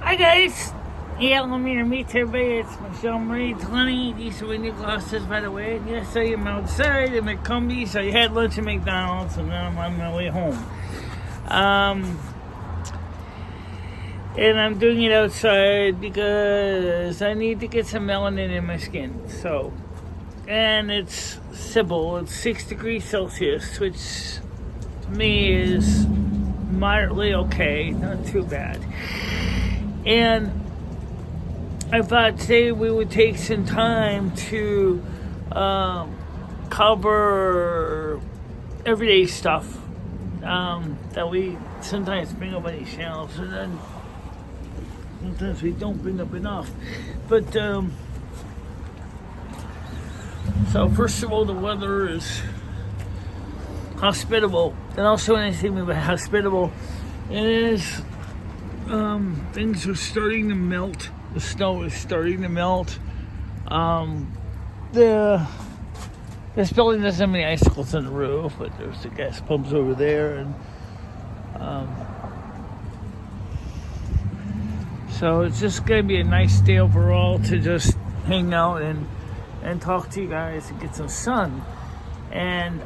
Hi guys! Yeah, let me meet everybody. It's Michelle Marie 20. These are my new glasses, by the way. Yes, I am outside. I'm at Cumby, so I had lunch at McDonald's, and now I'm on my way home. And I'm doing it outside because I need to get some melanin in my skin. So, and it's civil. It's 6 degrees Celsius, which to me is moderately okay, not too bad. And I thought today we would take some time to cover everyday stuff that we sometimes bring up on these channels, and then sometimes we don't bring up enough. But so first of all, the weather is hospitable, and also when I say about hospitable, it is things are starting to melt. The snow is starting to melt. This building doesn't have any icicles on the roof, but there's the gas pumps over there, and so it's just gonna be a nice day overall to just hang out and talk to you guys and get some sun. And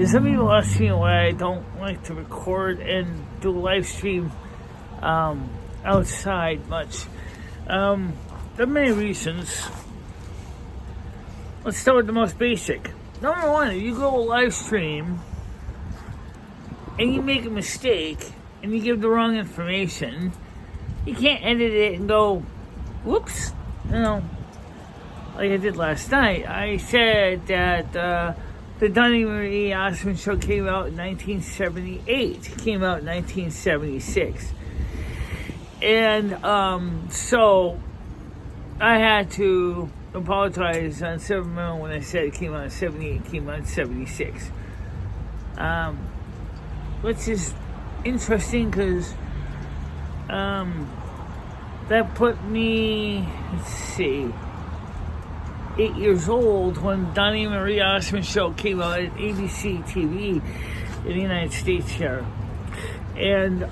some people ask me why I don't like to record and do a live stream outside much. There are many reasons. Let's start with the most basic. Number one, if you go live stream and you make a mistake and you give the wrong information, you can't edit it and go, whoops, like I did last night. I said that the Donnie Marie Osmond show came out in 1978. It came out in 1976. And so I had to apologize on 7 when I said it came out in 78, it came out in 76. Which is interesting because that put me, 8 years old when Donnie Marie Osmond show came out at ABC TV in the United States here. And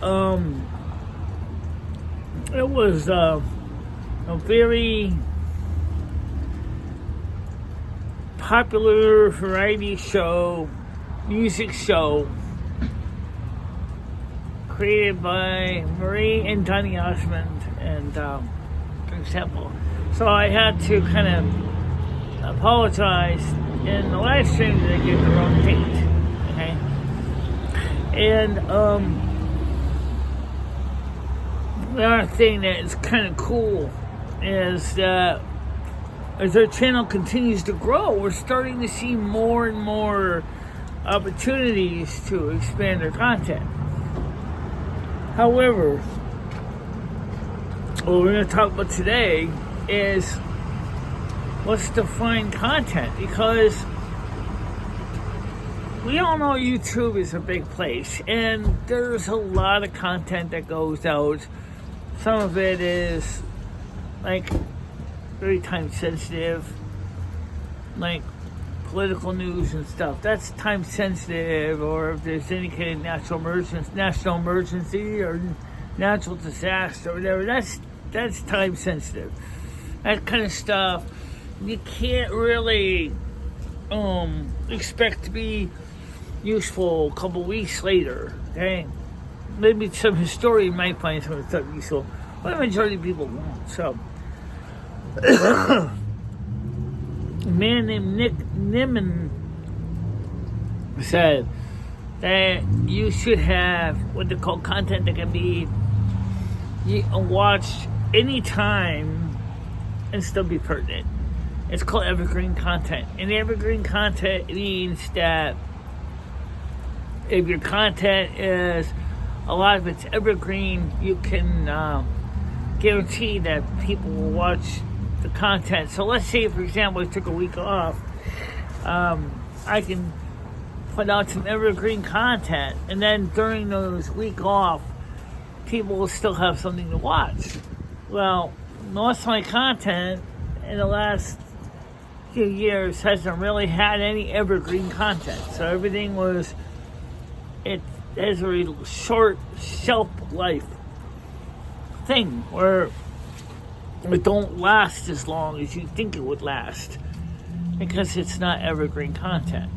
it was a very popular variety show, music show, created by Marie and Donnie Osmond, and for example. So I had to kind of apologize in the live stream that I gave the wrong date, okay? And the other thing that is kind of cool is that as our channel continues to grow, we're starting to see more and more opportunities to expand our content. However, what we're going to talk about today is let's define content, because we all know YouTube is a big place and there's a lot of content that goes out. Some of it is like very time sensitive, like political news and stuff. That's time sensitive, or if there's any kind of national emergency or natural disaster or whatever, that's time sensitive. That kind of stuff you can't really expect to be useful a couple weeks later, okay? Maybe some historian might find some of the stuff useful, but the majority of people won't. So, a man named Nick Nimmin said that you should have what they call content that can be watched anytime and still be pertinent. It's called evergreen content. And evergreen content means that if your content is, a lot of it's evergreen, you can guarantee that people will watch the content. So let's say, for example, I took a week off. I can put out some evergreen content, and then during those week off, people will still have something to watch. Well, most of my content in the last few years hasn't really had any evergreen content. So everything was, has a very short shelf life thing where it don't last as long as you think it would last because it's not evergreen content.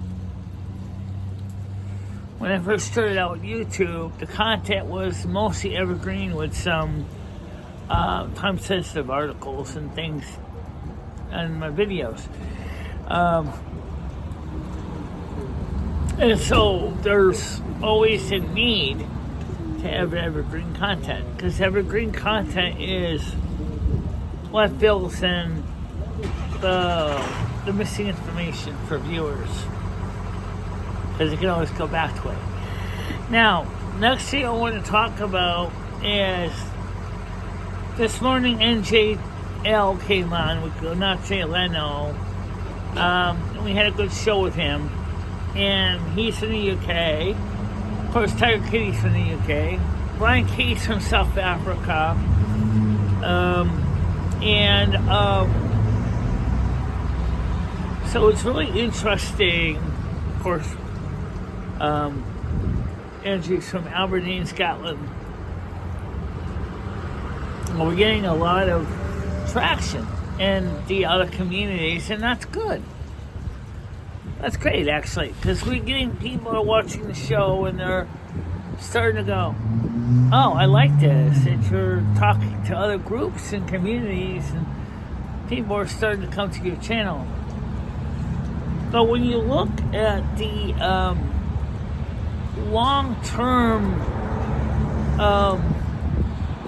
When I first started out with YouTube, the content was mostly evergreen with some time-sensitive articles and things on my videos. And so there's always a need to have evergreen content because evergreen content is what fills in the missing information for viewers because you can always go back to it. Now, next thing I want to talk about is this morning NJL came on with Nache Leno. We had a good show with him. And he's from the UK. Of course, Tiger Kitty's from the UK. Brian Case from South Africa. So it's really interesting. Of course, Andrew's from Aberdeen, Scotland. Well, we're getting a lot of traction in the other communities, and that's good. That's great, actually, because we're getting people who are watching the show and they're starting to go, oh, I like this. And you're talking to other groups and communities, and people are starting to come to your channel. But when you look at the long-term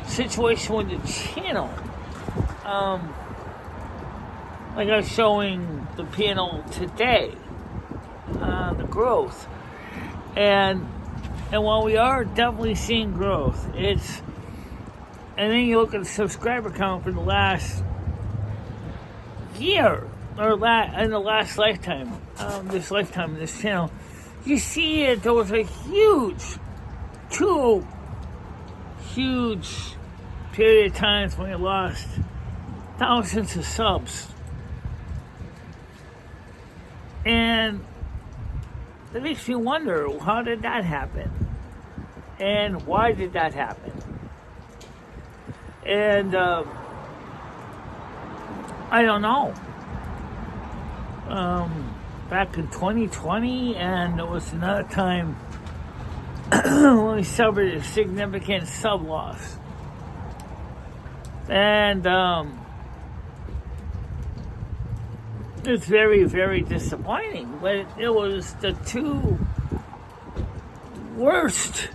situation with the channel, like I was showing the panel today, the growth, and while we are definitely seeing growth, and then you look at the subscriber count for the last year or in the last lifetime, this lifetime of this channel, you see that there was a huge period of times when we lost thousands of subs. And it makes me wonder, how did that happen? And why did that happen? And I don't know. Back in 2020, and there was another time when we suffered a significant sub loss. And it's very, very disappointing, but it was the two worst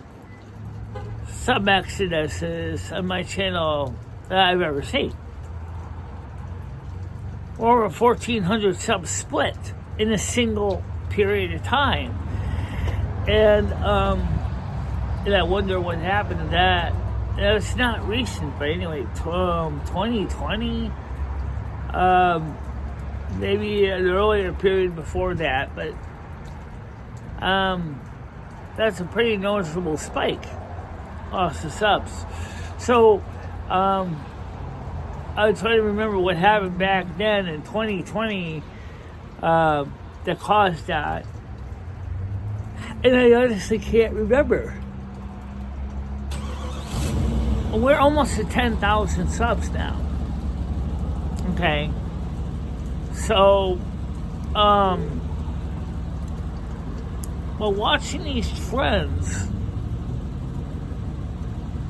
sub exoduses on my channel that I've ever seen. Over 1,400 subs split in a single period of time. And I wonder what happened to that. It's not recent, but anyway, 2020, maybe an earlier period before that, but that's a pretty noticeable spike, loss of subs. So I was trying to remember what happened back then in 2020 that caused that, and I honestly can't remember. We're almost at 10,000 subs now. Okay. So, well, watching these trends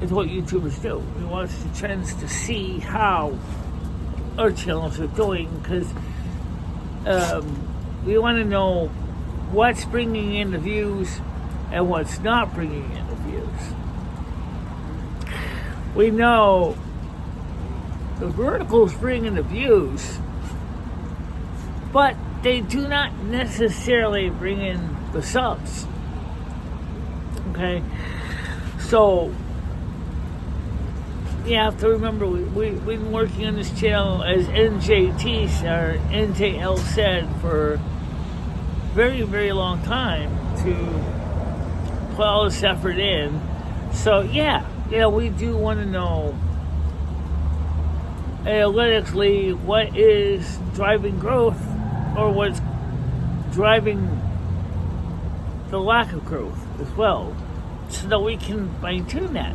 is what YouTubers do. We watch the trends to see how our channels are doing, because we want to know what's bringing in the views and what's not bringing in the views. We know the verticals bring in the views, but they do not necessarily bring in the subs. Okay? So, you have to remember, we've been working on this channel, as NJL said, for a very, very long time to put all this effort in. So, yeah, we do want to know analytically what is driving growth, or what's driving the lack of growth as well. so that we can fine tune that.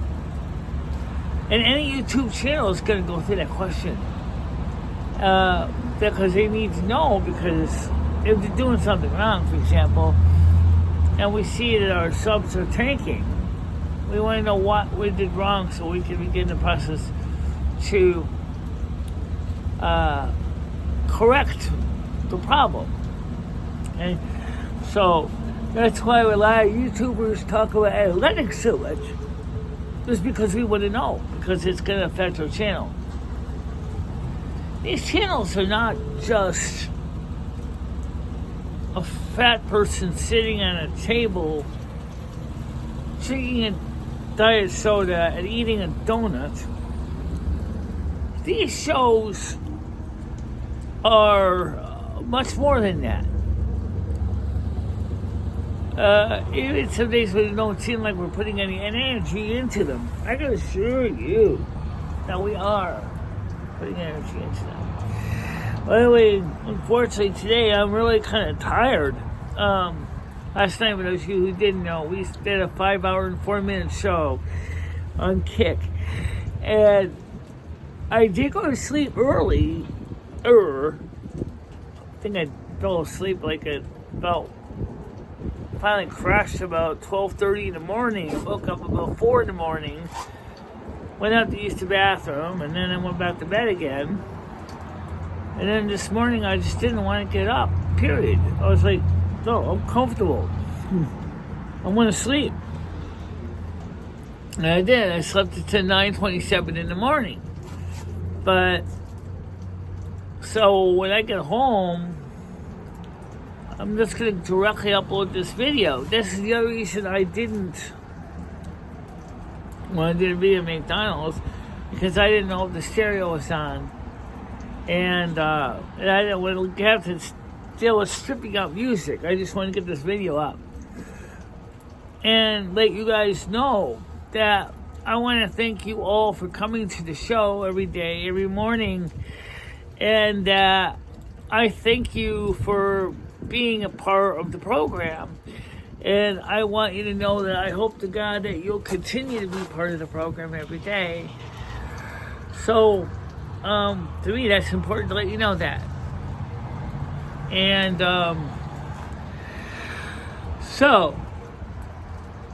And any YouTube channel is going to go through that question. Because they need to know, because if they're doing something wrong, for example, and we see that our subs are tanking, we want to know what we did wrong so we can begin the process to correct the problem. And so that's why a lot of YouTubers talk about analytics so much. Just because we want to know, because it's going to affect our channel. These channels are not just a fat person sitting on a table drinking a diet soda and eating a donut. These shows are much more than that. Even some days when it don't seem like we're putting any energy into them, I can assure you that we are putting energy into them. By the way, unfortunately today I'm really kind of tired. Last night, for those of you who didn't know, we did a 5-hour and 4-minute show on Kick. And I did go to sleep early. I think I fell asleep finally crashed about 12:30 in the morning. Woke up about 4 in the morning. Went out to use the bathroom, and then I went back to bed again. And then this morning, I just didn't want to get up, period. I was like, no, I'm comfortable. I want to sleep. And I did. I slept until 9:27 in the morning. But, so when I get home, I'm just going to directly upload this video. This is the other reason I didn't, when I did a video at McDonald's, because I didn't know if the stereo was on. And I didn't want to have to deal with stripping out music. I just wanted to get this video up. And let you guys know that I want to thank you all for coming to the show every day, every morning. And I thank you for being a part of the program. And I want you to know that I hope to God that you'll continue to be part of the program every day. So, to me, that's important to let you know that. And, so,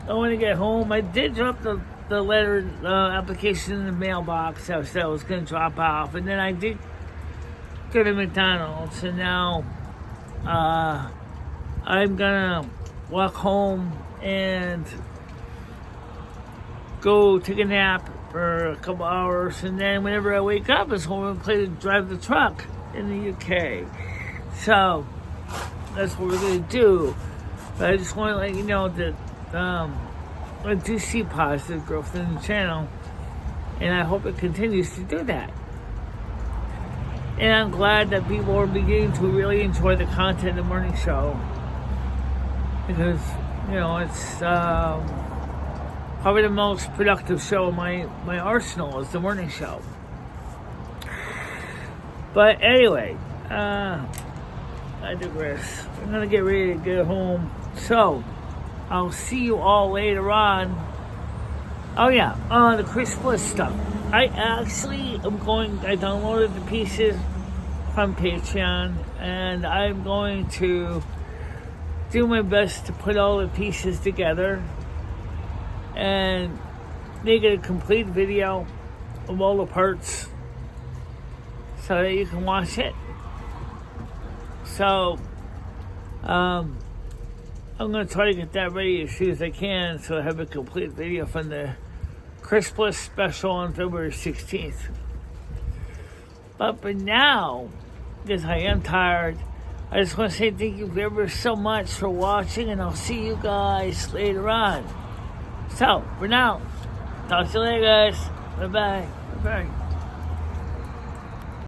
I want to get home. I did drop the letter application in the mailbox. I said I was going to drop off. And then I did go to McDonald's. And now, I'm gonna walk home and go take a nap for a couple hours, and then whenever I wake up, it's home and drive the truck in the UK. So that's what we're gonna do. But I just want to let you know that I do see positive growth in the channel, and I hope it continues to do that. And I'm glad that people are beginning to really enjoy the content of the morning show. Because, you know, it's probably the most productive show in my arsenal is the morning show. But anyway, I digress. I'm going to get ready to get home. So, I'll see you all later on. Oh yeah, the Chris Bliss stuff. I downloaded the pieces from Patreon, and I'm going to do my best to put all the pieces together and make it a complete video of all the parts so that you can watch it. So, I'm going to try to get that ready as soon as I can so I have a complete video from the Chris Bliss special on February 16th. But for now, because I am tired, I just want to say thank you ever so much for watching, and I'll see you guys later on. So, for now, talk to you later, guys. Bye-bye. Bye-bye.